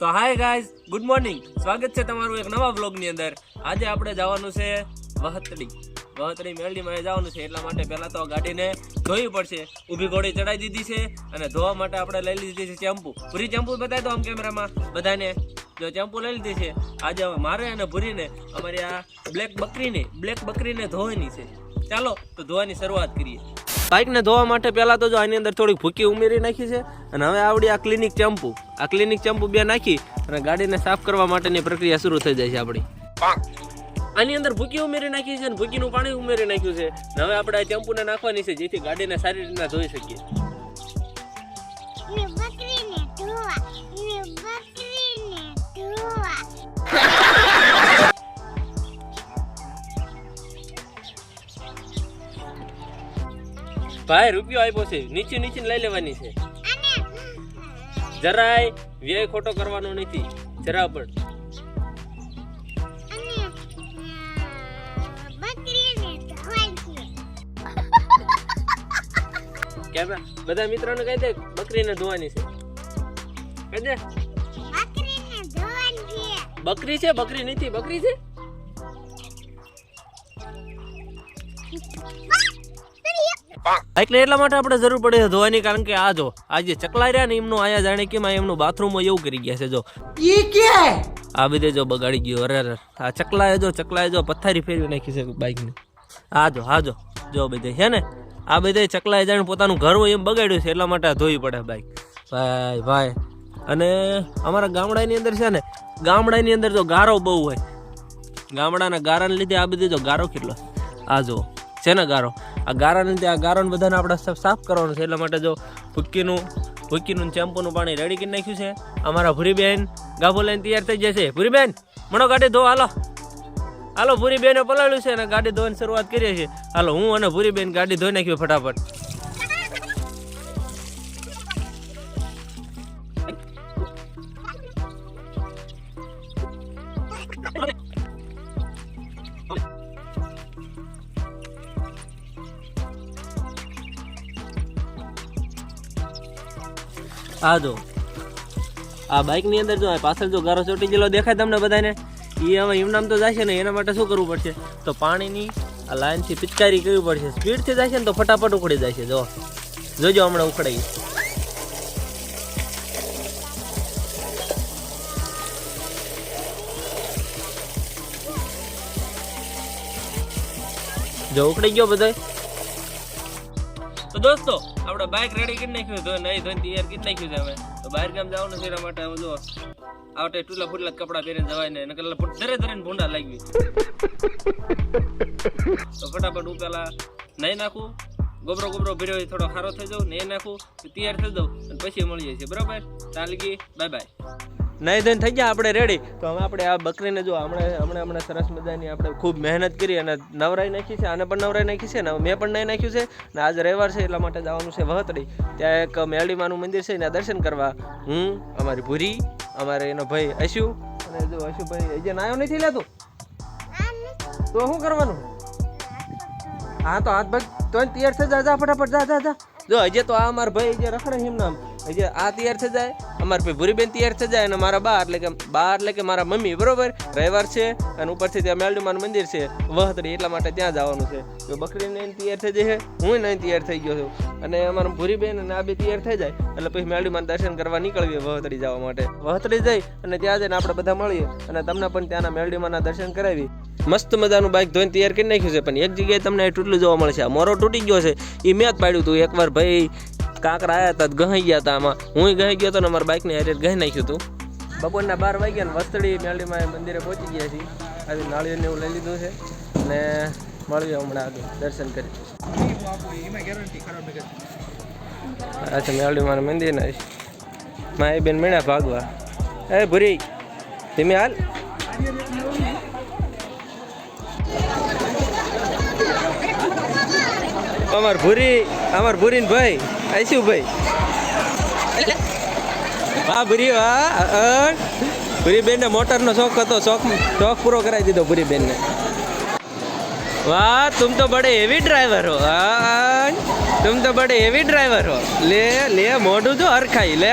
તો hi guys, good morning. સ્વાગત છે તમારું એક નવા વ્લોગની અંદર. આજે આપણે જવાનું છે વહતડી મેલડીમાં જવાનું છે. એટલા માટે પહેલા તો ગાડીને ધોવી પડશે. ઊભી ઘોડી ચડાવી દીધી છે અને ધોવા માટે આપણે લઈ લીધી છે ચેમ્પુ. પૂરી ચેમ્પુ બતાવી દો આમ કેમેરામાં બધાને. જો ચેમ્પુ લઈ લીધી છે. આજે મારે અને ભૂરીને અમારી આ બ્લેક બકરીને ધોવાની છે. ચાલો તો ધોવાની શરૂઆત કરીએ. બાઇકને ધોવા માટે પહેલા તો જો આની અંદર થોડીક ભૂકી ઉમેરી નાખી છે અને હવે આવડી આ ક્લિનિક ચેમ્પુ બે નાખી અને ગાડીને સાફ કરવા માટેની પ્રક્રિયા શરૂ થઈ જાય છે આપણી. આની અંદર ભૂકી ઉમેરી નાખી છે અને ભૂકીનું પાણી ઉમેરી નાખ્યું છે. હવે આપણે આ ચેમ્પુને નાખવાની છે જેથી ગાડીને સારી રીતના ધોઈ શકીએ. ભાઈ રૂપિયો આપ્યો છે, નીચે લઈ લેવાની છે. જરાય વ્યય ખોટો કરવાનો નથી, જરા પણ. બધા મિત્રોને કહી દે બકરીને ધોવાની છે. કહી દે બકરી છે, બકરી નથી, બકરી છે. એટલે એટલા માટે આપણે જરૂર પડે ધોવાની, કારણ કે આ જો આજે ચકલા રહ્યા ને એમનું આયા જાણે કેમ એમનું બાથરૂમ એવું કરી ગયા છે. જો આ બધે જો બગાડી ગયો. અરે આ ચકલાએ જો પથ્થારી ફેરવી નાખી છે બાઈકને. જો બધે છે ને આ બધે ચકલાએ જાણે પોતાનું ઘર હોય એમ બગાડ્યું છે. એટલા માટે આ ધોવી પડે બાઈક. ભાઈ અને અમારા ગામડાની અંદર છે ને, ગામડાની અંદર જો ગારો બહુ હોય. ગામડાના ગારાને લીધે આ બધે જો ગારો કેટલો આ જો છે ને ગારો. આ ગારાને લીધે આ ગારોને બધાને આપણે સાફ કરવાનું છે. એટલા માટે જો ભૂકીનું ચેમ્પુનું પાણી રેડી કરી નાખ્યું છે. અમારા ભૂરીબેન ગાભો લઈને તૈયાર થઈ જશે. ભૂરીબેન મણો ગાડી ધો. હાલો ભૂરીબેને પલાળ્યું છે અને ગાડી ધોવાની શરૂઆત કરીએ છીએ. હાલો હું અને ભૂરીબેન ગાડી ધોઈ નાખ્યું ફટાફટ. આ જો આ બાઇક ની અંદર જો પાછળ જો ગારો ચોટી ગયેલો દેખાય તમને બધાને. એ હવે એમનામ તો જશે ને, એના માટે શું કરવું પડશે તો પાણીની આ લાઈનથી પિચકારી કરવી પડશે. સ્પીડથી જશે ને તો ફટાફટ ઉખડી જાય છે. જોજો હમણાં ઉખડાઈ. જો ઉખડી ગયો બધા. તો દોસ્તો આપણે બાઇક રેડી કરી નાખ્યું તો નહીં ધોઈને તૈયાર કરી નાખ્યું છે. હવે તો બહાર ગામ જવાનું છે એના માટે હું જો આવટે ટૂલા ફૂટલા કપડા પહેરીને જવાય ને એને કલા ધરે ભૂંડા લાગી. તો ફટાફટ હું પેલા નહીં નાખું, ગોબરો ભર્યો હોય થોડો ખારો થઈ જાઉં, નહીં નાખું તૈયાર થઈ જાઉં અને પછી મળીએ છીએ. બરાબર, ચાલગી બાય. નહીં ધોઈને થઈ ગયા આપણે રેડી. તો હવે આપણે આ બકરીને જો હમણાં સરસ મજાની આપણે ખૂબ મહેનત કરી અને નવરાઈ નાખી છે. આને પણ નવરાઈ નાખી છે ને મેં પણ નહીં નાખ્યું છે. ને આજે રવિવાર છે એટલા માટે જવાનું છે વહતડી. ત્યાં એક મેલડીમાનું મંદિર છે ત્યાં દર્શન કરવા. હું, અમારી ભૂરી, અમારે એનો ભાઈ અશુ અને જો અશુભાઈ હજી નાયો નથી લેતું તો શું કરવાનું? હા તો હાથ ભાગ તો તૈયાર થઈ જા ફટાફટ જા. જો હજી તો આ અમારા ભાઈ જે રખડે એમ નામ હજી આ તૈયાર થઈ જાય. અમારા ભાઈ ભૂરીબેન તૈયાર થઈ જાય અને મારા બા એટલે કે મારા મમ્મી. બરોબર, રવિવાર છે અને ઉપરથી ત્યાં મેલડીમાનું મંદિર છે વહતડી, એટલા માટે ત્યાં જવાનું છે. તો બકરીને તૈયાર થઈ જાય, હું નહીં તૈયાર થઈ ગયો છું અને અમારા ભૂરીબેન અને આ બી તૈયાર થઈ જાય એટલે પછી મેલડીમાન દર્શન કરવા નીકળીએ વહતડી જવા માટે. વહતડી જઈ અને ત્યાં જઈને આપણે બધા મળીએ અને તમને પણ ત્યાંના મેલડીમાના દર્શન કરાવી. મસ્ત મજાનું બાઇક ધોઈને તૈયાર કરી નાખ્યું છે, પણ એક જગ્યાએ તમને તૂટલું જોવા મળશે. આ મોરો તૂટી ગયો છે, એ મેં જ પાડ્યું હતું. એકવાર ભાઈ કાંકરા આવ્યા હતા, ગહાઈ ગયા હતા. આમાં હું ગહાઈ ગયો હતો ને અમારા બાઇકને હારે ગહાઈ નાખ્યું હતું. બપોરના 12 વાગ્યા ને વસ્તડી મેલડીમાં મંદિરે પહોંચી ગયા છીએ. આજે નાળિયેરને એવું લઈ લીધું છે અને મળીએ હમણાં આગળ દર્શન કરી. અચ્છા, મેલડીમાં મંદિર ના માય બેન મળ્યા ભાગવા. એ ભૂરી ધીમે હાલ. અમાર ભૂરીન ભાઈ આઈશુભાઈ. વાહ ભૂરી વાહ. ભૂરી બેન ને મોટર નો શોખ હતો, શોખ પૂરો કરાવી દીધો ભૂરી બેન ને. वाह तुम तो बड़े हेवी ड्राइवर हो। हाँ तुम तो बड़े हेवी ड्राइवर हो। ले ले मोडू जो हर खाई ले